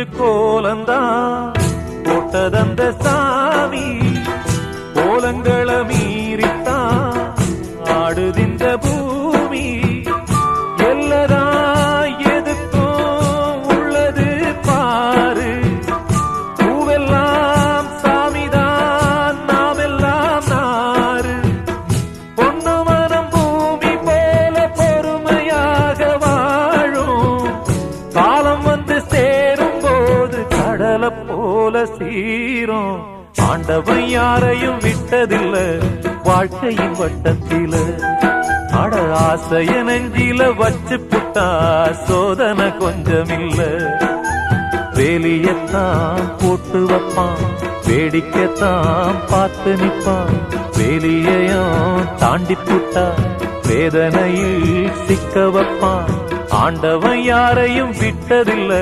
வச்சு கோலந்தான் போட்டதந்த சாமி கோலங்களை மீறித்தான் ஆடுதின்ற பூமி எல்லதா எதுக்கும் உள்ளது பாரு பூவெல்லாம் சாமிதான் நாமெல்லாம் நாறு பொண்ணு மனம் பூமி போல பொறுமையாக வாழும் காலம் வந்து சேரும் போது கடலை போல சீரும் ஆண்டவன் யாரையும் விட்டதில்ல வாழ்க்கையின் வட்டத்தில அட ஆசைய நெஞ்சில வச்சு புட்டா சோதனை கொஞ்சமில்ல வேலியத்தான் போட்டு வைப்பான் வேடிக்கைத்தான் பார்த்து நிற்பான் வேலியையும் தாண்டி புட்டா வேதனையில் சிக்க வைப்பான் ஆண்டவன் யாரையும் விட்டதில்ல